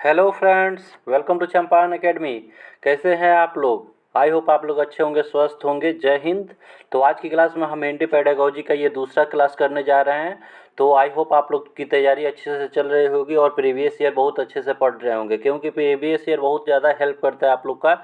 Hello friends, welcome to Champaran academy. कैसे हैं आप लोग? आई होप आप लोग अच्छे होंगे, स्वस्थ होंगे। जय हिंद। तो आज की क्लास में हम हिंदी पेडागोजी का ये दूसरा क्लास करने जा रहे हैं। तो आई होप आप लोग की तैयारी अच्छे से चल रही होगी और प्रीवियस ईयर बहुत अच्छे से पढ़ रहे होंगे, क्योंकि प्रीवियस ईयर बहुत ज़्यादा हेल्प करता है आप लोग का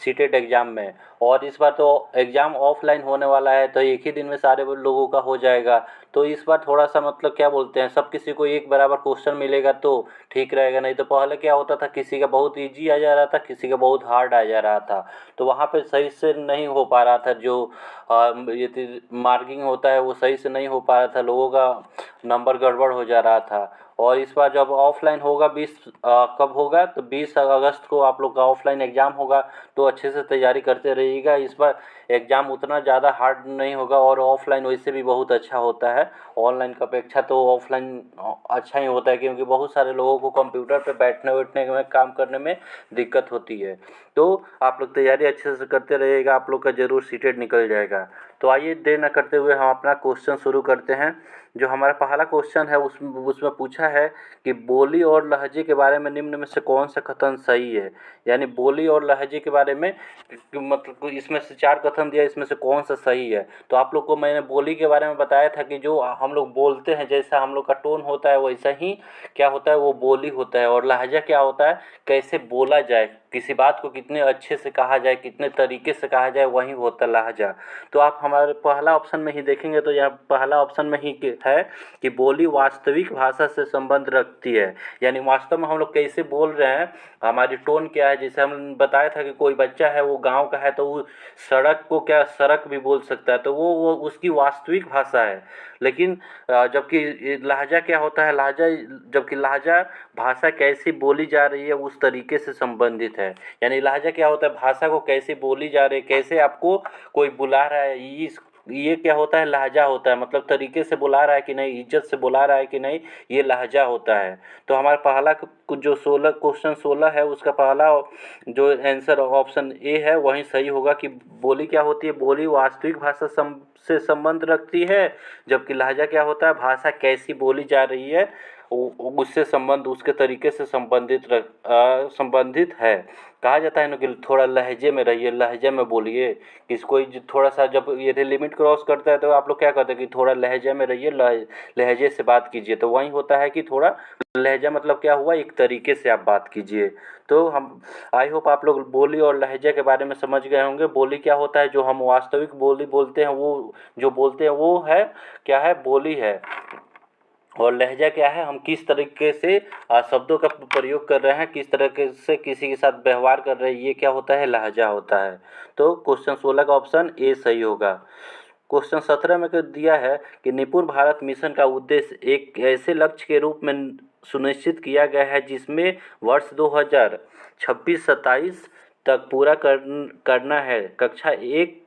सीटेट एग्ज़ाम में। और इस बार तो एग्ज़ाम ऑफलाइन होने वाला है, तो एक ही दिन में सारे लोगों का हो जाएगा। तो इस बार थोड़ा सा मतलब क्या बोलते हैं, सब किसी को एक बराबर क्वेश्चन मिलेगा तो ठीक रहेगा। नहीं तो पहले क्या होता था, किसी का बहुत इजी आ जा रहा था, किसी का बहुत हार्ड आ जा रहा था। तो वहाँ पे सही से नहीं हो पा रहा था, जो ये मार्किंग होता है वो सही से नहीं हो पा रहा था, लोगों का नंबर गड़बड़ हो जा रहा था। और इस बार जब ऑफलाइन होगा, 20 कब होगा, तो 20 अगस्त को आप लोग का ऑफलाइन एग्ज़ाम होगा। तो अच्छे से तैयारी करते रहिएगा। इस बार एग्ज़ाम उतना ज़्यादा हार्ड नहीं होगा, और ऑफलाइन वैसे भी बहुत अच्छा होता है। ऑनलाइन की अपेक्षा तो ऑफलाइन अच्छा ही होता है, क्योंकि बहुत सारे लोगों को कंप्यूटर पे बैठने बैठने में काम करने में दिक्कत होती है। तो आप लोग तैयारी अच्छे से करते रहिएगा, आप लोग का ज़रूर सीटेट निकल जाएगा। तो आइए देर न करते हुए हम अपना क्वेश्चन शुरू करते हैं। जो हमारा पहला क्वेश्चन है उसमें पूछा है कि बोली और लहजे के बारे में निम्न में से कौन सा कथन सही है। यानी बोली और लहजे के बारे में मतलब इसमें से 4 कथन दिया, इसमें से कौन सा सही है। तो आप लोग को मैंने बोली के बारे में बताया था कि जो हम लोग बोलते हैं, जैसा हम लोग का टोन होता है वैसा ही क्या होता है, वो बोली होता है। और लहजा क्या होता है, कैसे बोला जाए, किसी बात को कितने अच्छे से कहा जाए, कितने तरीके से कहा जाए, वही होता है लहजा। तो आप हमारे पहला ऑप्शन में ही देखेंगे तो यहाँ पहला ऑप्शन में ही है कि बोली वास्तविक भाषा से संबंध रखती है। यानी वास्तव में हम लोग कैसे बोल रहे हैं, हमारी टोन क्या है। जैसे हम बताया था कि कोई बच्चा है, वो गांव का है, तो वो सड़क को क्या सड़क भी बोल सकता है, तो वो उसकी वास्तविक भाषा है। लेकिन जबकि लहजा क्या होता है, लहजा जबकि लहजा भाषा कैसी बोली जा रही है उस तरीके से संबंधित है। यानी लहजा क्या होता है, भाषा को कैसे बोली जा रही है, कैसे आपको कोई बुला रहा है, ये क्या होता है, लहजा होता है। मतलब तरीके से बुला रहा है कि नहीं, इज्जत से बुला रहा है कि नहीं, ये लहजा होता है। तो हमारा पहला जो 16 क्वेश्चन 16 है, उसका पहला जो आंसर ऑप्शन ए है वही सही होगा कि बोली क्या होती है, बोली वास्तविक भाषा से संबंध रखती है। जबकि लहजा क्या होता है, भाषा कैसी बोली जा रही है उससे संबंध, उसके तरीके से संबंधित है। कहा जाता है ना कि थोड़ा लहजे में रहिए, लहजे में बोलिए। कोई थोड़ा सा जब ये लिमिट क्रॉस करता है तो आप लोग क्या कहते हैं कि थोड़ा लहजे में रहिए, लहजे से बात कीजिए। तो वही होता है कि थोड़ा लहजा मतलब क्या हुआ, एक तरीके से आप बात कीजिए। तो हम आई होप आप लोग बोली और लहजे के बारे में समझ गए होंगे। बोली क्या होता है, जो हम वास्तविक बोली बोलते हैं, वो जो बोलते हैं वो है क्या है, बोली है। और लहजा क्या है, हम किस तरीके से शब्दों का प्रयोग कर रहे हैं, किस तरीके से किसी के साथ व्यवहार कर रहे हैं, ये क्या होता है, लहजा होता है। तो क्वेश्चन 16 का ऑप्शन ए सही होगा। क्वेश्चन 17 में दिया है कि निपुण भारत मिशन का उद्देश्य एक ऐसे लक्ष्य के रूप में सुनिश्चित किया गया है जिसमें वर्ष 2026-27 तक पूरा करना है। कक्षा एक,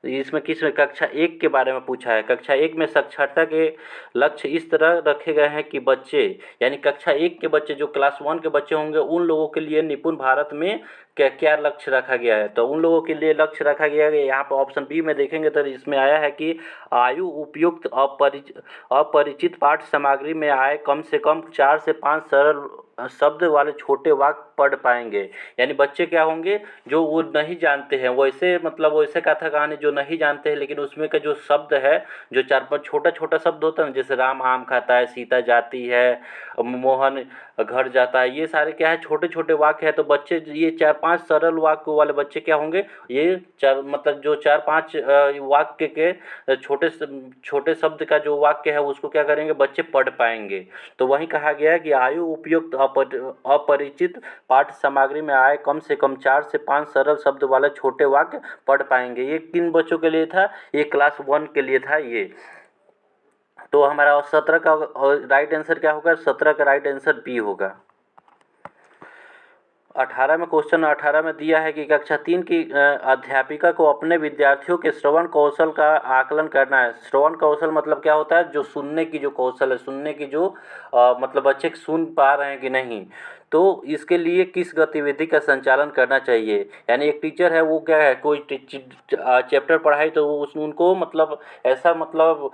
इसमें किस में कक्षा एक के बारे में पूछा है। कक्षा एक में साक्षरता के लक्ष्य इस तरह रखे गए हैं कि बच्चे, यानी कक्षा एक के बच्चे, जो क्लास 1 के बच्चे होंगे, उन लोगों के लिए निपुण भारत में क्या क्या लक्ष्य रखा गया है। तो उन लोगों के लिए लक्ष्य रखा गया है, यहाँ पर ऑप्शन बी में देखेंगे तो इसमें आया है कि आयु उपयुक्त अपरिचित पाठ्य सामग्री में आए कम से कम 4 से 5 सरल शब्द वाले छोटे वाक्य पढ़ पाएंगे। यानी बच्चे क्या होंगे, जो वो नहीं जानते हैं, वैसे मतलब वैसे कथा कहानी जो नहीं जानते हैं, लेकिन उसमें का जो शब्द है, जो 4-5 छोटा छोटा शब्द होता है ना, जैसे राम आम खाता है, सीता जाती है, मोहन घर जाता है, ये सारे क्या है, छोटे छोटे वाक्य है। तो बच्चे ये 4-5 सरल वाक्य वाले बच्चे क्या होंगे, ये मतलब जो 4-5 वाक्य के छोटे छोटे शब्द का जो वाक्य है उसको क्या करेंगे, बच्चे पढ़ पाएंगे। तो वही कहा गया है कि आयु उपयुक्त अपरिचित पाठ्य सामग्री में आए कम से कम 4 से 5 सरल शब्द वाले छोटे वाक्य पढ़ पाएंगे। ये किन बच्चों के लिए था, ये क्लास 1 के लिए था ये। तो हमारा 17 का राइट आंसर क्या होगा, 17 का राइट आंसर बी होगा। 18 में क्वेश्चन 18 में दिया है कि कक्षा 3 की अध्यापिका को अपने विद्यार्थियों के श्रवण कौशल का आकलन करना है। श्रवण कौशल मतलब क्या होता है, जो सुनने की जो कौशल है, सुनने की जो मतलब बच्चे सुन पा रहे हैं कि नहीं। तो इसके लिए किस गतिविधि का संचालन करना चाहिए। यानी एक टीचर है वो क्या है, कोई चैप्टर पढ़ाई तो उनको मतलब ऐसा मतलब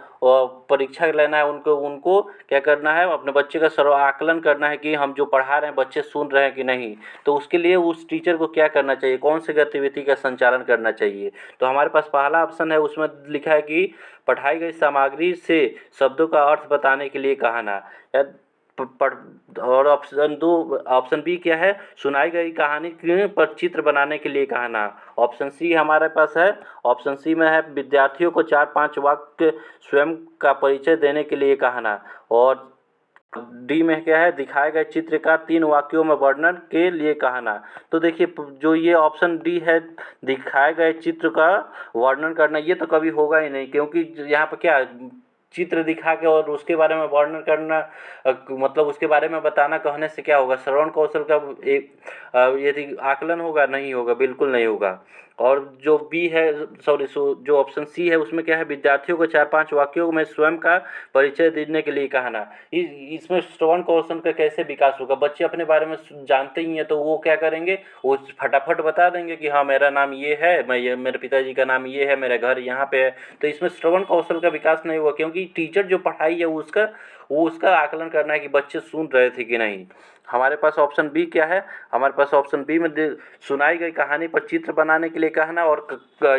परीक्षा लेना है, उनको उनको क्या करना है, अपने बच्चे का सर्व आकलन करना है कि हम जो पढ़ा रहे हैं बच्चे सुन रहे हैं कि नहीं। तो उसके लिए उस टीचर को क्या करना चाहिए, कौन सी गतिविधि का संचालन करना चाहिए। तो हमारे पास पहला ऑप्शन है, उसमें लिखा है कि पढ़ाई गई सामग्री से शब्दों का अर्थ बताने के लिए कहना। और ऑप्शन बी क्या है, सुनाई गई कहानी पर चित्र बनाने के लिए कहना। ऑप्शन सी हमारे पास है, ऑप्शन सी में है विद्यार्थियों को 4-5 वाक्य स्वयं का परिचय देने के लिए कहना। और डी में क्या है, दिखाए गए चित्र का 3 वाक्यों में वर्णन के लिए कहना। तो देखिए जो ये ऑप्शन डी है, दिखाए गए चित्र का वर्णन करना, ये तो कभी होगा ही नहीं, क्योंकि यहाँ पर क्या चित्र दिखा के और उसके बारे में वर्णन करना मतलब उसके बारे में बताना कहने से क्या होगा, श्रवण कौशल का एक यदि आकलन होगा, नहीं होगा, बिल्कुल नहीं होगा। और जो बी है जो ऑप्शन सी है उसमें क्या है, विद्यार्थियों को 4-5 वाक्यों में स्वयं का परिचय देने के लिए कहना। इसमें श्रवण कौशल का कैसे विकास होगा, बच्चे अपने बारे में जानते ही हैं तो वो क्या करेंगे, वो फटाफट बता देंगे कि हाँ मेरा नाम ये है, मेरे पिताजी का नाम ये है, मेरा घर यहाँ पे है। तो इसमें श्रवण कौशल का विकास नहीं हुआ, क्योंकि टीचर जो पढ़ाई है उसका आकलन करना है कि बच्चे सुन रहे थे कि नहीं। हमारे पास ऑप्शन बी क्या है, हमारे पास ऑप्शन बी में सुनाई गई कहानी पर चित्र बनाने के लिए कहना। और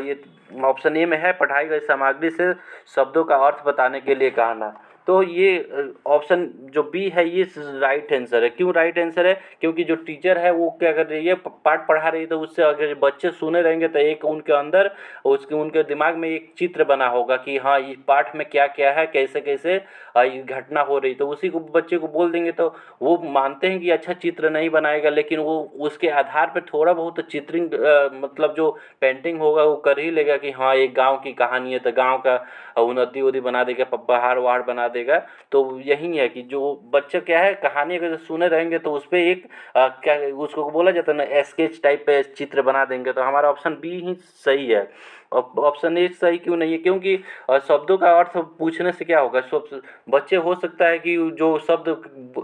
ये ऑप्शन ए में है पढ़ाई गई सामग्री से शब्दों का अर्थ बताने के लिए कहना। तो ये ऑप्शन जो बी है ये राइट आंसर है। क्यों राइट आंसर है, क्योंकि जो टीचर है वो क्या कर रही है, पाठ पढ़ा रही है, तो उससे अगर बच्चे सुने रहेंगे तो एक उनके अंदर उनके दिमाग में एक चित्र बना होगा कि हाँ इस पाठ में क्या क्या है, कैसे कैसे ये घटना हो रही। तो उसी को बच्चे को बोल देंगे तो वो मानते हैं कि अच्छा चित्र नहीं बनाएगा, लेकिन वो उसके आधार पर थोड़ा बहुत चित्रिंग मतलब जो पेंटिंग होगा वो कर ही लेगा कि हाँ एक गाँव की कहानी है, तो गाँव का नदी उदी बना देगा, पहाड़ वहाड़ बना देगा। तो यही है कि जो बच्चे क्या है, कहानी अगर सुने रहेंगे तो उस पर एक क्या उसको बोला जाता है ना, स्केच टाइप पे चित्र बना देंगे। तो हमारा ऑप्शन बी ही सही है। ऑप्शन ए सही क्यों नहीं है, क्योंकि शब्दों का अर्थ पूछने से क्या होगा, बच्चे हो सकता है कि जो शब्द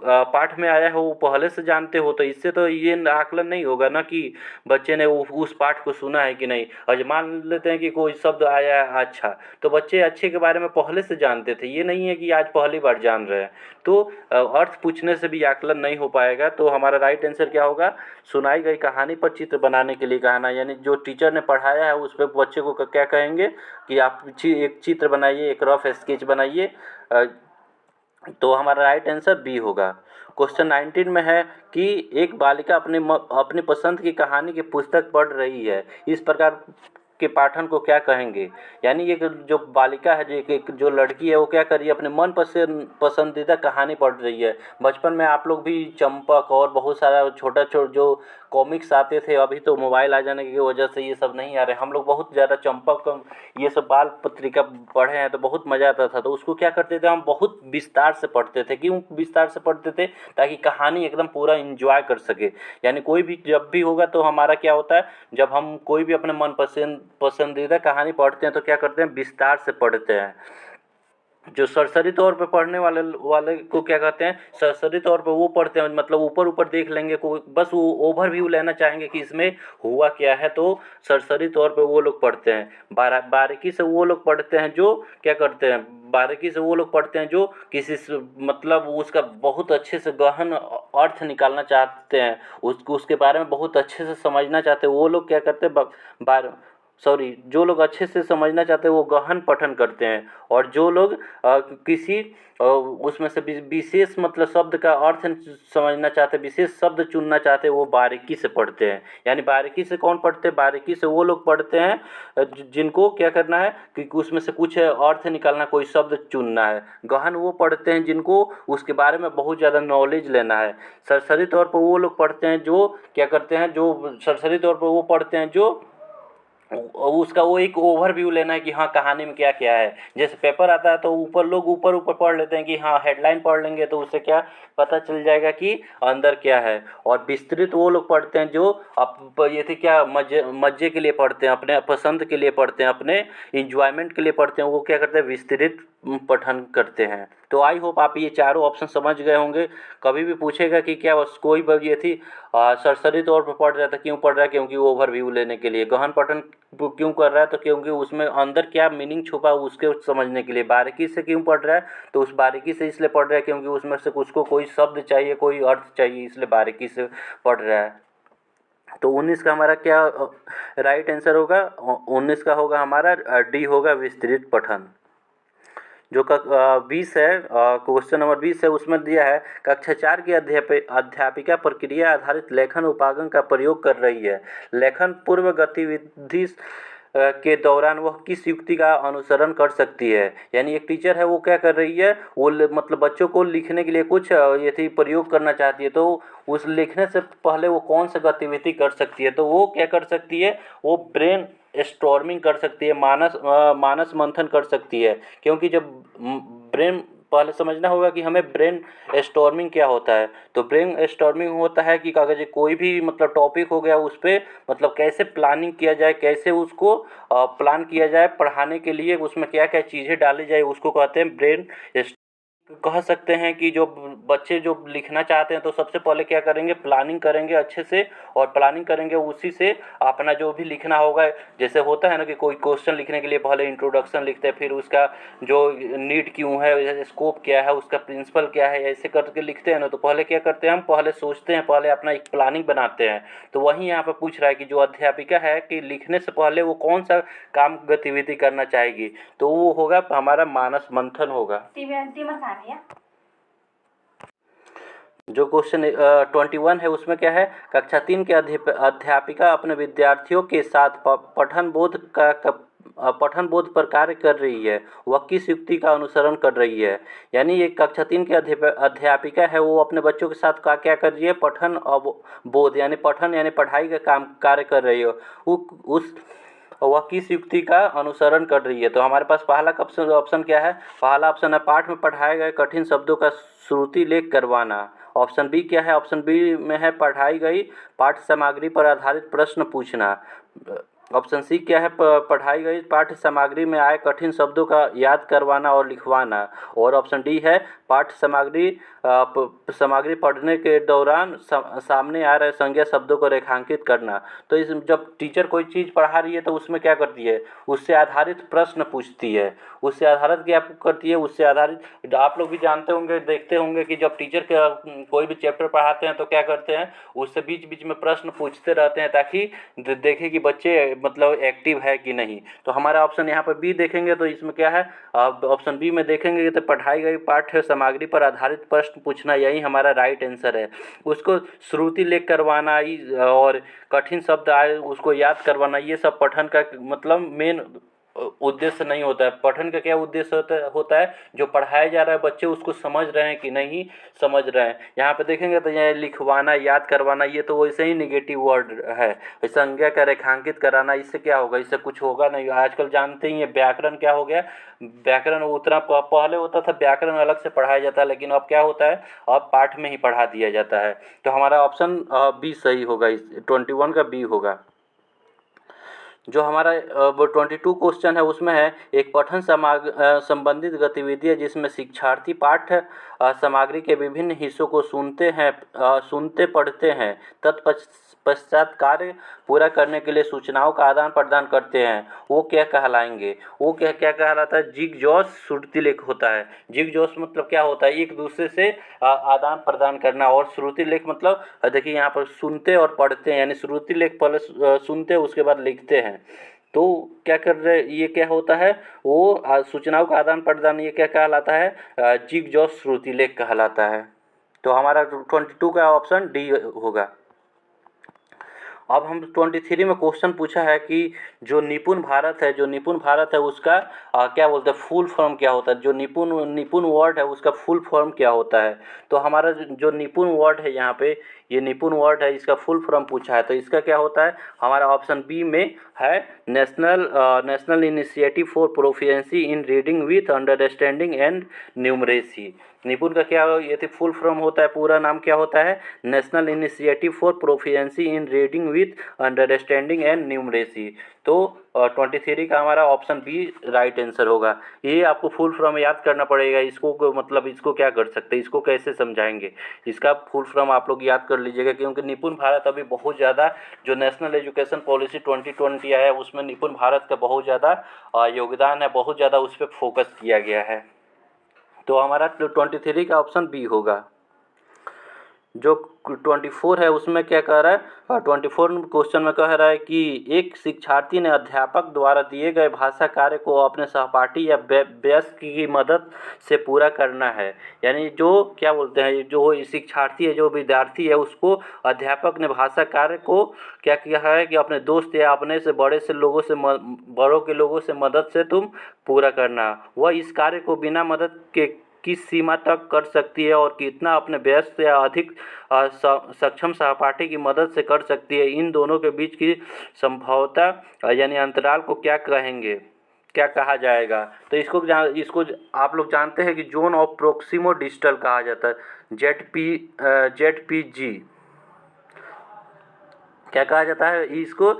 पाठ में आया है वो पहले से जानते हो, तो इससे तो ये आकलन नहीं होगा ना कि बच्चे ने उस पाठ को सुना है कि नहीं। और मान लेते हैं कि कोई शब्द आया है अच्छा, तो बच्चे अच्छे के बारे में पहले से जानते थे, ये नहीं है कि आज पहली बार जान रहे हैं। तो अर्थ पूछने से भी आकलन नहीं हो पाएगा। तो हमारा राइट आंसर क्या होगा, सुनाई गई कहानी पर चित्र बनाने के लिए कहना। यानी जो टीचर ने पढ़ाया है उस पर बच्चे को क्या कहेंगे कि आप एक चित्र बनाइए, एक रफ स्केच बनाइए। तो हमारा राइट आंसर बी होगा। क्वेश्चन 19 में है कि एक बालिका अपनी पसंद की कहानी की पुस्तक पढ़ रही है, इस प्रकार के पाठन को क्या कहेंगे। यानी ये जो बालिका है, जो लड़की है, वो क्या कर रही है, अपने मन पसंदीदा कहानी पढ़ रही है। बचपन में आप लोग भी चंपक और बहुत सारा छोटा जो कॉमिक्स आते थे, अभी तो मोबाइल आ जाने की वजह से ये सब नहीं आ रहे, हम लोग बहुत ज़्यादा चंपक ये सब बाल पत्रिका पढ़े हैं तो बहुत मज़ा आता था। तो उसको क्या करते थे, हम बहुत विस्तार से पढ़ते थे। क्यों विस्तार से पढ़ते थे, ताकि कहानी एकदम पूरा इंजॉय कर सके। यानी कोई भी जब भी होगा तो हमारा क्या होता है, जब हम कोई भी अपने मन पसंदीदा कहानी पढ़ते हैं तो क्या करते हैं, विस्तार से पढ़ते हैं। जो सरसरी तौर पे पढ़ने वाले को क्या कहते हैं, सरसरी तौर पे वो पढ़ते हैं, मतलब ऊपर ऊपर देख लेंगे, को बस वो ओवरव्यू लेना चाहेंगे कि इसमें हुआ क्या है। तो सरसरी तौर पे वो लोग पढ़ते हैं। बारीकी से वो लोग पढ़ते हैं जो क्या करते हैं, बारीकी से वो लोग पढ़ते हैं जो किसी से मतलब उसका बहुत अच्छे से गहन अर्थ निकालना चाहते हैं, उसके बारे में बहुत अच्छे से समझना चाहते हैं, वो लोग क्या करते हैं, जो लोग अच्छे से समझना चाहते हैं वो गहन पठन करते हैं। और जो लोग किसी उसमें से विशेष मतलब शब्द का अर्थ समझना चाहते हैं, विशेष शब्द चुनना चाहते हैं, वो बारीकी से पढ़ते हैं। यानी बारीकी से कौन पढ़ते हैं, बारीकी से वो लोग पढ़ते हैं जिनको क्या करना है कि उसमें से कुछ अर्थ निकालना, कोई शब्द चुनना है। गहन वो पढ़ते हैं जिनको उसके बारे में बहुत ज़्यादा नॉलेज लेना है। सरसरी तौर पर वो लोग पढ़ते हैं जो क्या करते हैं, जो सरसरी तौर पर वो पढ़ते हैं जो उसका वो एक ओवरव्यू लेना है कि हाँ कहानी में क्या क्या है। जैसे पेपर आता है तो लोग ऊपर पढ़ लेते हैं कि हाँ हेडलाइन पढ़ लेंगे तो उससे क्या पता चल जाएगा कि अंदर क्या है। और विस्तृत वो लोग पढ़ते हैं जो ये थे क्या मज़े के लिए पढ़ते हैं, अपने पसंद के लिए पढ़ते हैं, अपने इंजॉयमेंट के लिए पढ़ते हैं। वो क्या करते हैं, विस्तृत पठन करते हैं। तो आई होप आप ये चारों ऑप्शन समझ गए होंगे। कभी भी पूछेगा कि क्या कोई ये थी सरसरी तौर पर पढ़ रहा था, क्यों पढ़ रहा है, क्योंकि वो ओवरव्यू लेने के लिए। गहन पठन क्यों कर रहा है, तो क्योंकि उसमें अंदर क्या मीनिंग छुपा है उसके समझने के लिए। बारीकी से क्यों पढ़ रहा है, तो उस बारीकी से इसलिए पढ़ रहा है क्योंकि उसमें से उसको कोई शब्द चाहिए, कोई अर्थ चाहिए, इसलिए बारीकी से पढ़ रहा है। तो 19 का हमारा क्या राइट आंसर होगा? 19 का होगा हमारा डी होगा, विस्तृत पठन। जो 20 है, क्वेश्चन नंबर 20 है, उसमें दिया है कक्षा 4 की अध्यापिका प्रक्रिया आधारित लेखन उपागम का प्रयोग कर रही है। लेखन पूर्व गतिविधि के दौरान वह किस युक्ति का अनुसरण कर सकती है। यानी एक टीचर है, वो क्या कर रही है, वो मतलब बच्चों को लिखने के लिए कुछ ये थी प्रयोग करना चाहती है, तो उस लिखने से पहले वो कौन सा गतिविधि कर सकती है। तो वो क्या कर सकती है, वो ब्रेन स्टॉर्मिंग कर सकती है, मानस मंथन कर सकती है। क्योंकि जब ब्रेन, पहले समझना होगा कि हमें ब्रेन स्टॉर्मिंग क्या होता है। तो ब्रेन स्टॉर्मिंग होता है कि कागज कोई भी मतलब टॉपिक हो गया, उस पर मतलब कैसे प्लानिंग किया जाए, कैसे उसको प्लान किया जाए पढ़ाने के लिए, उसमें क्या क्या चीज़ें डाली जाए, उसको कहते हैं ब्रेन। कह सकते हैं कि जो बच्चे जो लिखना चाहते हैं, तो सबसे पहले क्या करेंगे, प्लानिंग करेंगे अच्छे से, और प्लानिंग करेंगे उसी से अपना जो भी लिखना होगा। जैसे होता है ना कि कोई क्वेश्चन लिखने के लिए पहले इंट्रोडक्शन लिखते हैं, फिर उसका जो नीड क्यों है, स्कोप क्या है, उसका प्रिंसिपल क्या है, ऐसे करके लिखते हैं ना। तो पहले क्या करते हैं, हम पहले सोचते हैं, पहले अपना एक प्लानिंग बनाते हैं। तो वहीं यहाँ पर पूछ रहा है कि जो अध्यापिका है कि लिखने से पहले वो कौन सा काम गतिविधि करना चाहेगी, तो वो होगा हमारा मानस मंथन होगा। जो क्वेश्चन 21 है, उसमें क्या है, कक्षा 3 के अध्यापिका अपने विद्यार्थियों के साथ पठन बोध पर कार्य कर रही है। वह किस युक्ति का अनुसरण कर रही है। यानी ये कक्षा 3 की अध्यापिका है, वो अपने बच्चों के साथ क्या कर रही है, पठन बोध यानी पठन यानी पढ़ाई का कार्य कर रही है। वह किस युक्ति का अनुसरण कर रही है। तो हमारे पास पहला ऑप्शन क्या है, पहला ऑप्शन है पाठ में पढ़ाए गए कठिन शब्दों का श्रुति लेख करवाना। ऑप्शन बी क्या है, ऑप्शन बी में है पढ़ाई गई पाठ्य सामग्री पर आधारित प्रश्न पूछना। ऑप्शन सी क्या है, पढ़ाई गई पाठ्य सामग्री में आए कठिन शब्दों का याद करवाना और लिखवाना। और ऑप्शन डी है पाठ्य सामग्री पढ़ने के दौरान सामने आ रहे संज्ञा शब्दों को रेखांकित करना। तो इस जब टीचर कोई चीज़ पढ़ा रही है, तो उसमें क्या करती है, उससे आधारित प्रश्न पूछती है। उससे आधारित क्या करती है, उससे आधारित आप लोग भी जानते होंगे, देखते होंगे कि जब टीचर कोई भी चैप्टर पढ़ाते हैं, तो क्या करते हैं, उससे बीच बीच में प्रश्न पूछते रहते हैं, ताकि देखें कि बच्चे मतलब एक्टिव है कि नहीं। तो हमारा ऑप्शन यहाँ पर बी देखेंगे, तो इसमें क्या है, ऑप्शन बी में देखेंगे तो पढ़ाई गई पाठ्य सामग्री पर आधारित प्रश्न पूछना, यही हमारा राइट आंसर है। उसको श्रुति लेख करवाना और कठिन शब्द आए उसको याद करवाना, ये सब पठन का मतलब मेन उद्देश्य नहीं होता है। पठन का क्या उद्देश्य होता है, जो पढ़ाया जा रहा है बच्चे उसको समझ रहे हैं कि नहीं समझ रहे हैं। यहाँ पे देखेंगे तो यहाँ लिखवाना, याद करवाना, ये तो वैसे ही निगेटिव वर्ड है। संज्ञा का रेखांकित कराना, इससे क्या होगा, इससे कुछ होगा नहीं। आजकल जानते ही है व्याकरण क्या हो गया, व्याकरण उतना पहले होता था, व्याकरण अलग से पढ़ाया जाता है, लेकिन अब क्या होता है, अब पाठ में ही पढ़ा दिया जाता है। तो हमारा ऑप्शन बी सही होगा, 21 का बी होगा। जो हमारा 22 क्वेश्चन है, उसमें है एक पठन संबंधित गतिविधि है जिसमें शिक्षार्थी पाठ्य सामग्री के विभिन्न हिस्सों को सुनते पढ़ते हैं, तत्पश्चात कार्य पूरा करने के लिए सूचनाओं का आदान प्रदान करते हैं। वो क्या कहलाएंगे, वो क्या कहलाता है, जिगजॉस श्रुति लेख होता है। जिगजॉस मतलब क्या होता है, एक दूसरे से आदान प्रदान करना। और श्रुति लेख मतलब देखिए यहाँ पर सुनते और पढ़ते हैं, यानी श्रुति लेख पहले सुनते हैं उसके बाद लिखते हैं। तो क्या कर रहे, ये क्या होता है, वो सूचनाओं का आदान प्रदान, ये क्या कहलाता है, जिगजॉस श्रुति लेख कहलाता है। तो हमारा 22 का ऑप्शन डी होगा। अब हम 23 में क्वेश्चन पूछा है कि जो निपुण भारत है उसका क्या बोलते हैं, फुल फॉर्म क्या होता है। जो निपुण वर्ड है उसका फुल फॉर्म क्या होता है। तो हमारा जो निपुण वर्ड है यहाँ पे, ये निपुण वर्ड है, इसका फुल फॉर्म पूछा है। तो इसका क्या होता है, हमारा ऑप्शन बी में है national initiative for proficiency in reading with understanding and numeracy. निपुण का क्या ये थी फुल फॉर्म होता है, पूरा नाम क्या होता है, national initiative for proficiency in reading with understanding and numeracy. तो 23 का हमारा ऑप्शन बी राइट आंसर होगा। ये आपको फुल फॉर्म याद करना पड़ेगा, इसको मतलब इसको क्या कर सकते हैं, इसको कैसे समझाएंगे, इसका फुल फॉर्म आप लोग याद कर लीजिएगा, क्योंकि निपुण भारत अभी बहुत ज़्यादा जो नेशनल एजुकेशन पॉलिसी 2020 है उसमें निपुण भारत का बहुत ज़्यादा योगदान है, बहुत ज़्यादा उस पर फोकस किया गया है। तो हमारा 23 का ऑप्शन बी होगा। जो 24 है उसमें क्या कह रहा है, 24 क्वेश्चन में कह रहा है कि एक शिक्षार्थी ने अध्यापक द्वारा दिए गए भाषा कार्य को अपने सहपाठी या वयस्क की मदद से पूरा करना है। यानी जो क्या बोलते हैं, जो शिक्षार्थी है, जो विद्यार्थी है, उसको अध्यापक ने भाषा कार्य को क्या किया है कि अपने दोस्त या अपने से बड़े से लोगों से बड़ों के लोगों से मदद से तुम पूरा करना। वह इस कार्य को बिना मदद के किस सीमा तक कर सकती है और कितना अपने व्यस्त या अधिक सक्षम सहपाठी की मदद से कर सकती है, इन दोनों के बीच की संभवता यानी अंतराल को क्या कहेंगे, क्या कहा जाएगा। तो इसको आप लोग जानते हैं कि जोन ऑफ प्रोक्सिमो डिस्टल कहा जाता है, ZPG क्या कहा जाता है इसको,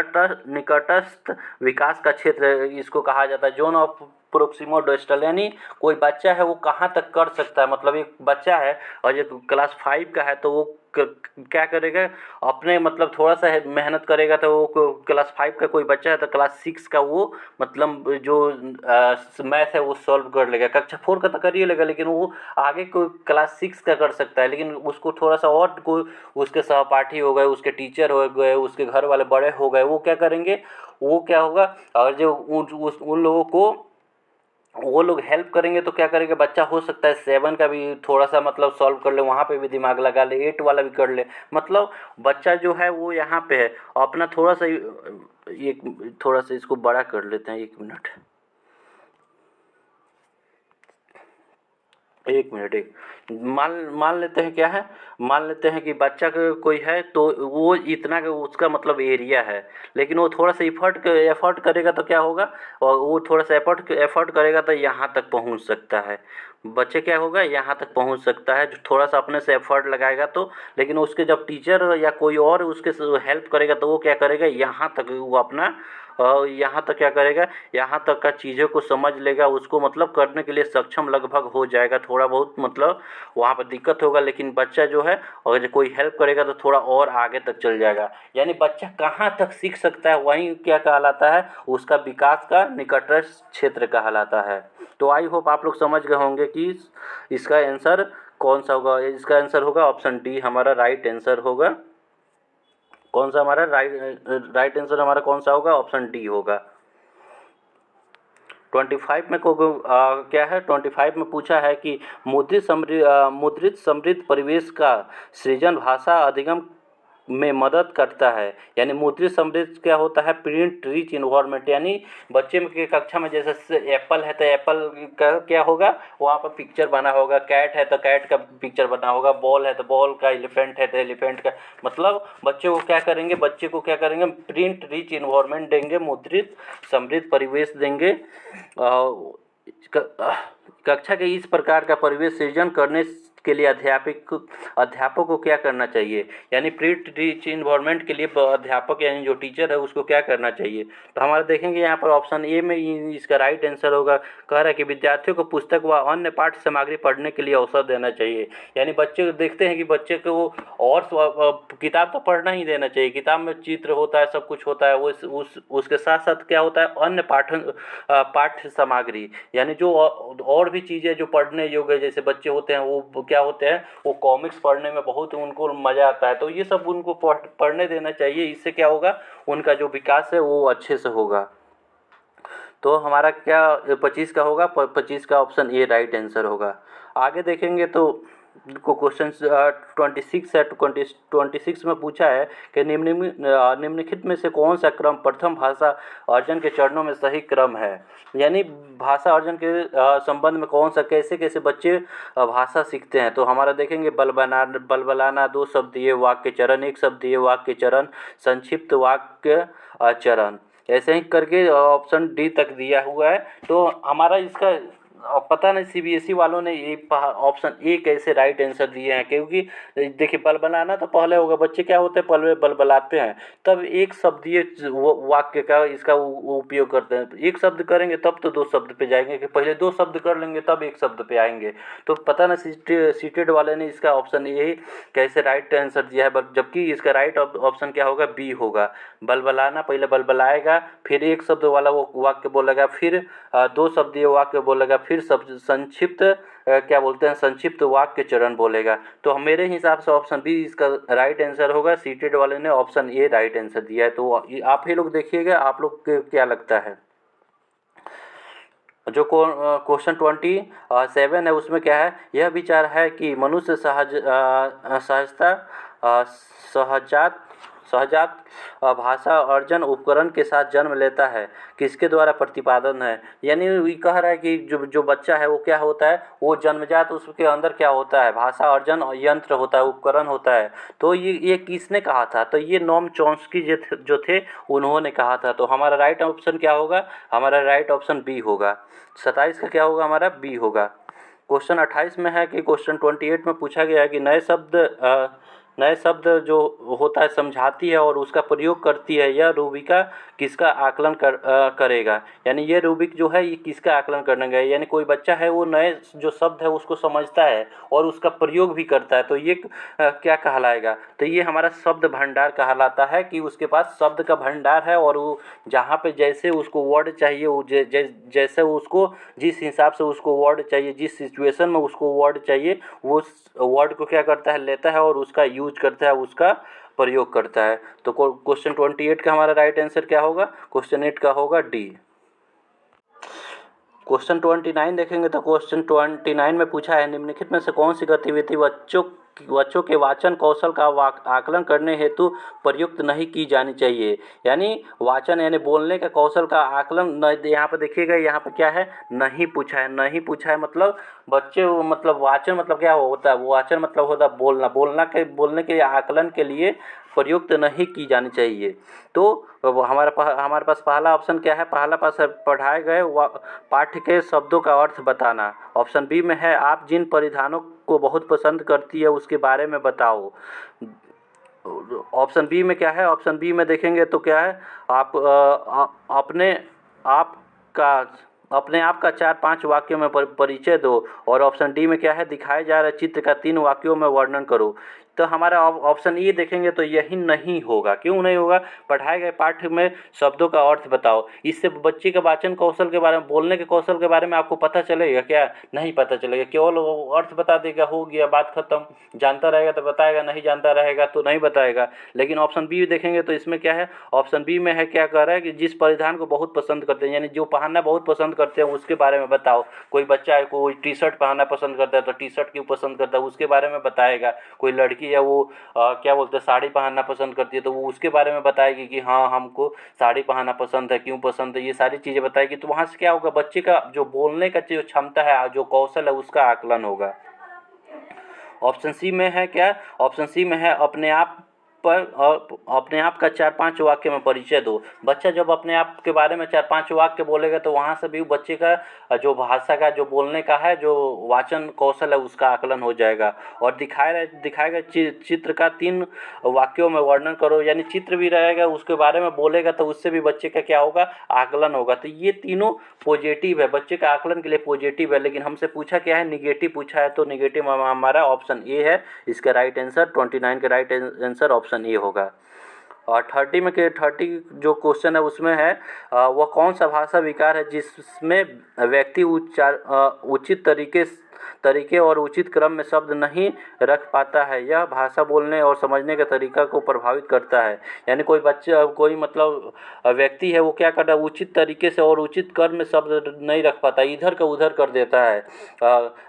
निकटस्थ विकास का क्षेत्र इसको कहा जाता है, जोन ऑफ प्रोक्सिमो डिस्टल। यानी कोई बच्चा है वो कहाँ तक कर सकता है, मतलब एक बच्चा है और ये क्लास 5 का है तो वो क्या करेगा, अपने मतलब थोड़ा सा मेहनत करेगा तो वो क्लास 5 का कोई बच्चा है तो क्लास 6 का वो मतलब जो मैथ है वो सॉल्व कर लेगा, कक्षा 4 का तो कर ही लेगा, लेकिन वो आगे कोई क्लास 6 का कर सकता है, लेकिन उसको थोड़ा सा और कोई उसके सहपाठी हो गए, उसके टीचर हो गए, उसके घर वाले बड़े हो गए, वो क्या करेंगे, वो क्या होगा, और जो उन लोगों को वो लोग हेल्प करेंगे तो क्या करेंगे, बच्चा हो सकता है 7 का भी थोड़ा सा मतलब सॉल्व कर ले, वहाँ पे भी दिमाग लगा ले, 8 वाला भी कर ले, मतलब बच्चा जो है वो यहाँ पे है अपना थोड़ा सा थोड़ा सा इसको बड़ा कर लेते हैं, 1 मिनट मान लेते हैं क्या है, मान लेते हैं कि बच्चा का कोई है तो वो इतना का उसका मतलब एरिया है, लेकिन वो थोड़ा सा एफर्ट करेगा तो क्या होगा, और वो थोड़ा सा एफर्ट करेगा तो यहाँ तक पहुँच सकता है, बच्चे क्या होगा यहाँ तक पहुँच सकता है, जो थोड़ा सा अपने से एफर्ट लगाएगा तो, लेकिन उसके जब टीचर या कोई और उसके हेल्प करेगा तो वो क्या करेगा, यहाँ तक वो अपना यहाँ तक क्या करेगा, यहाँ तक का चीज़ों को समझ लेगा, उसको मतलब करने के लिए सक्षम लगभग हो जाएगा, थोड़ा बहुत मतलब वहाँ पर दिक्कत होगा, लेकिन बच्चा जो है अगर कोई हेल्प करेगा तो थोड़ा और आगे तक चल जाएगा। यानी बच्चा कहाँ तक सीख सकता है वही क्या कहलाता है, उसका विकास का निकटस्थ क्षेत्र कहलाता है। तो आई होप आप लोग समझ गए होंगे कि इसका आंसर कौन सा होगा, इसका आंसर होगा ऑप्शन डी हमारा राइट आंसर होगा। कौन सा हमारा राइट आंसर हमारा कौन सा होगा, ऑप्शन डी होगा। 25 में क्या है, 25 में पूछा है कि मुद्रित समृद्ध परिवेश का सृजन भाषा अधिगम में मदद करता है। यानी मुद्रित समृद्ध क्या होता है, प्रिंट रिच इन्वायरमेंट, यानी बच्चे के कक्षा में जैसे एप्पल है तो एप्पल का क्या होगा, वहाँ पर पिक्चर बना होगा, कैट है तो कैट का पिक्चर बना होगा, बॉल है तो बॉल का, एलिफेंट है तो एलिफेंट का, मतलब बच्चे को क्या करेंगे प्रिंट रिच इन्वायरमेंट देंगे, मुद्रित समृद्ध परिवेश देंगे। कक्षा के इस प्रकार का परिवेश सृजन करने के लिए अध्यापक को क्या करना चाहिए, यानी प्रिंट रिच इन्वायरमेंट के लिए अध्यापक यानी जो टीचर है उसको क्या करना चाहिए। तो हमारा देखेंगे यहाँ पर ऑप्शन ए में इसका राइट आंसर होगा, कह रहा है कि विद्यार्थियों को पुस्तक व अन्य पाठ्य सामग्री पढ़ने के लिए अवसर देना चाहिए। यानी बच्चे देखते हैं कि बच्चे को और किताब तो पढ़ना ही देना चाहिए, किताब में चित्र होता है, सब कुछ होता है, उसके साथ साथ क्या होता है, अन्य पाठ्य सामग्री, यानी जो और भी चीज़ें जो पढ़ने योग्य, जैसे बच्चे होते हैं वो क्या होते हैं, वो कॉमिक्स पढ़ने में बहुत उनको मज़ा आता है, तो ये सब उनको पढ़ने देना चाहिए, इससे क्या होगा, उनका जो विकास है वो अच्छे से होगा। तो हमारा क्या 25 का होगा, 25 का ऑप्शन ए राइट आंसर होगा। आगे देखेंगे तो को क्वेश्चन 26 है, 26 में पूछा है कि निम्नलिखित में से कौन सा क्रम प्रथम भाषा अर्जन के चरणों में सही क्रम है। यानी भाषा अर्जन के संबंध में कौन सा कैसे बच्चे भाषा सीखते हैं। तो हमारा देखेंगे बलबलाना 2 शब्दीय वाक्य चरण, 1 शब्दीय वाक्य चरण, संक्षिप्त वाक्य चरण। ऐसे ही करके ऑप्शन डी तक दिया हुआ है। तो हमारा इसका पता नहीं सीबीएसई वालों ने ये ऑप्शन ए कैसे राइट आंसर दिए हैं, क्योंकि देखिए बलबलाना तो पहले होगा। बच्चे क्या होते हैं, पहले बलबलाते हैं, तब एक शब्दीय वाक्य का इसका उपयोग करते हैं। एक शब्द करेंगे तब तो दो शब्द पे जाएंगे, कि पहले दो शब्द कर लेंगे तब एक शब्द पे आएंगे। तो पता ना सीटेड वाले ने इसका ऑप्शन ए कैसे राइट आंसर दिया है, जबकि इसका राइट ऑप्शन क्या होगा, बी होगा। बलबलाना, पहले बलबलाएगा, फिर एक शब्द वाला वो वाक्य बोलेगा, फिर दो शब्दीय वाक्य बोलेगा, फिर संक्षिप्त क्या बोलते हैं, संक्षिप्त वाक्य चरण बोलेगा। तो मेरे हिसाब से ऑप्शन बी इसका राइट आंसर होगा। सीटेड वाले ने ऑप्शन ए राइट आंसर दिया है। तो आप ही लोग देखिएगा, आप लोग को क्या लगता है। जो क्वेश्चन 27 है उसमें क्या है, यह विचार है कि मनुष्य सहजात भाषा अर्जन उपकरण के साथ जन्म लेता है, किसके द्वारा प्रतिपादन है। यानी ये कह रहा है कि जो बच्चा है वो क्या होता है, वो जन्मजात उसके अंदर क्या होता है, भाषा अर्जन यंत्र होता है, उपकरण होता है। तो ये किसने कहा था, तो ये नोम चॉम्स्की जो थे उन्होंने कहा था। तो हमारा राइट ऑप्शन क्या होगा, हमारा राइट ऑप्शन बी होगा। 27 का क्या होगा, हमारा बी होगा। क्वेश्चन 28 में है कि क्वेश्चन 28 में पूछा गया है कि नए शब्द जो होता है समझाती है और उसका प्रयोग करती है, यह रूबिका किसका आकलन करेगा। यानी ये रूबिक जो है ये किसका आकलन करेगा। यानी कोई बच्चा है वो नए जो शब्द है उसको समझता है और उसका प्रयोग भी करता है, तो ये क्या कहलाएगा, तो ये हमारा शब्द भंडार कहलाता है। कि उसके पास शब्द का भंडार है और वो जहाँ पे जैसे उसको वर्ड चाहिए, वो जैसे उसको जिस हिसाब से उसको वर्ड चाहिए, जिस सिचुएशन में उसको वर्ड चाहिए, वो वर्ड को क्या करता है, लेता है और उसका यूज करता है, उसका प्रयोग करता है। तो क्वेश्चन 28 का हमारा राइट आंसर क्या होगा, क्वेश्चन 8 का होगा डी। क्वेश्चन 29 देखेंगे तो क्वेश्चन 29 में पूछा है, निम्नलिखित में से कौन सी गतिविधि बच्चों के वाचन कौशल का आकलन करने हेतु प्रयुक्त नहीं की जानी चाहिए। यानी वाचन यानी बोलने का कौशल का आकलन यहाँ पर देखिएगा, यहाँ पर क्या है, नहीं पूछा है। नहीं पूछा है मतलब बच्चे मतलब वाचन मतलब क्या होता है, वाचन मतलब होता है बोलना। बोलने के आकलन के लिए प्रयुक्त नहीं की जानी चाहिए। तो हमारे पास पहला ऑप्शन क्या है, पहला पास पढ़ाए गए पाठ्य के शब्दों का अर्थ बताना। ऑप्शन बी में है, आप जिन परिधानों को बहुत पसंद करती है उसके बारे में बताओ। ऑप्शन बी में क्या है, ऑप्शन बी में देखेंगे तो क्या है, आप अपने आप का 4-5 वाक्यों में परिचय दो। और ऑप्शन डी में क्या है, दिखाए जा रहे चित्र का 3 वाक्यों में वर्णन करो। तो हमारा ऑप्शन ये देखेंगे तो यही नहीं होगा। क्यों नहीं होगा, पढ़ाए गए पाठ्य में शब्दों का अर्थ बताओ। इससे बच्चे के वाचन कौशल के बारे में, बोलने के कौशल के बारे में आपको पता चलेगा क्या, नहीं पता चलेगा। केवल अर्थ बता देगा, हो गया, बात खत्म। जानता रहेगा तो बताएगा, नहीं जानता रहेगा तो नहीं बताएगा। लेकिन ऑप्शन बी देखेंगे तो इसमें क्या है, ऑप्शन बी में है, क्या कह रहा है कि जिस परिधान को बहुत पसंद करते हैं, यानी जो पहनना बहुत पसंद करते हैं उसके बारे में बताओ। कोई बच्चा है, कोई टी शर्ट पहनना पसंद करता है तो टी शर्ट क्यों पसंद करता है उसके बारे में बताएगा। कोई लड़की है वो क्या बोलते हैं, साड़ी पहनना पसंद करती है तो वो उसके बारे में बताएगी कि हाँ हमको साड़ी पहनना पसंद है, क्यों पसंद है, ये सारी चीज़ें बताएगी। तो वहाँ से क्या होगा, बच्चे का जो बोलने का जो क्षमता है, जो कौशल है, उसका आकलन होगा। ऑप्शन सी में है क्या, ऑप्शन सी में है अपने आप का 4-5 वाक्य में परिचय दो। बच्चा जब अपने आप के बारे में 4-5 वाक्य बोलेगा तो वहाँ से भी बच्चे का जो भाषा का, जो बोलने का है, जो वाचन कौशल है, उसका आकलन हो जाएगा। और दिखाएगा चित्र का 3 वाक्यों में वर्णन करो, यानी चित्र भी रहेगा, उसके बारे में बोलेगा तो उससे भी बच्चे का क्या होगा, आकलन होगा। तो ये तीनों पॉजिटिव है, बच्चे का आकलन के लिए पॉजिटिव है। लेकिन हमसे पूछा क्या है, निगेटिव पूछा है। तो निगेटिव हमारा ऑप्शन ए है, इसका राइट आंसर 29 का राइट आंसर ऑप्शन ए होगा। और 30 जो क्वेश्चन है उसमें है, वह कौन सा भाषा विकार है जिसमें व्यक्ति उचित तरीके और उचित क्रम में शब्द नहीं रख पाता है, यह भाषा बोलने और समझने के तरीका को प्रभावित करता है। यानी कोई मतलब व्यक्ति है, वो क्या करता है, उचित तरीके से और उचित क्रम में शब्द नहीं रख पाता, इधर का उधर कर देता है।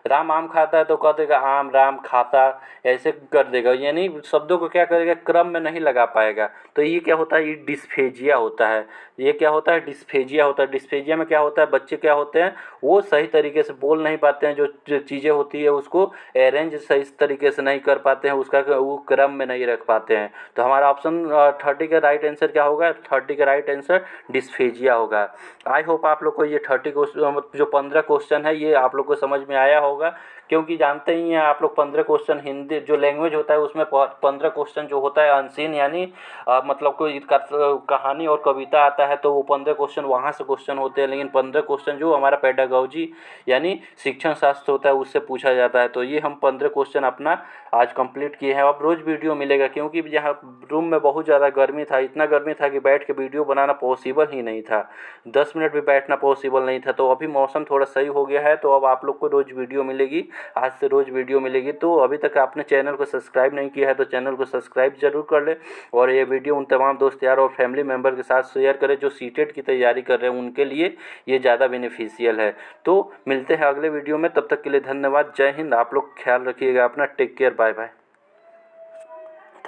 राम आम खाता है तो कह देगा आम राम खाता, ऐसे कर देगा। यानी शब्दों को क्या करेगा, क्रम में नहीं लगा पाएगा। तो ये क्या होता है, ये डिस्फेजिया होता है। ये क्या होता है, डिस्फेजिया होता है। डिस्फेजिया में क्या होता है, बच्चे क्या होते हैं, वो सही तरीके से बोल नहीं पाते हैं, जो चीज़ें होती है उसको अरेंज सही तरीके से नहीं कर पाते हैं, उसका वो क्रम में नहीं रख पाते हैं। तो हमारा ऑप्शन 30 का राइट आंसर क्या होगा? 30 का राइट आंसर डिस्फेजिया होगा। आई होप आप लोग को ये 30 क्वेश्चन जो 15 क्वेश्चन है ये आप लोग को समझ में आया होगा, क्योंकि जानते ही हैं आप लोग 15 क्वेश्चन हिंदी जो लैंग्वेज होता है उसमें 15 क्वेश्चन जो होता है अनसीन, यानी मतलब कोई कहानी और कविता आता है तो वो 15 क्वेश्चन वहाँ से क्वेश्चन होते हैं, लेकिन 15 क्वेश्चन जो हमारा पेडागोजी यानी शिक्षण शास्त्र होता है उससे पूछा जाता है। तो ये हम 15 क्वेश्चन अपना आज कंप्लीट किए हैं। अब रोज़ वीडियो मिलेगा, क्योंकि यहाँ रूम में बहुत ज़्यादा गर्मी था, इतना गर्मी था कि बैठ के वीडियो बनाना पॉसिबल ही नहीं था, 10 मिनट भी बैठना पॉसिबल नहीं था। तो अभी मौसम थोड़ा सही हो गया है, तो अब आप लोग को रोज़ वीडियो मिलेगी, आज से रोज़ वीडियो मिलेगी। तो अभी तक आपने चैनल को सब्सक्राइब नहीं किया है तो चैनल को सब्सक्राइब जरूर कर ले, और ये वीडियो उन तमाम दोस्त यार और फैमिली मेम्बर के साथ शेयर करें जो सीटेट की तैयारी कर रहे हैं, उनके लिए ये ज़्यादा बेनिफिशियल है। तो मिलते हैं अगले वीडियो में, तब तक के लिए धन्यवाद। जय हिंद। आप लोग ख्याल रखिएगा अपना। Take care. Bye bye.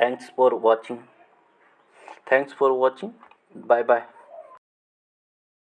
Thanks for watching. Bye bye.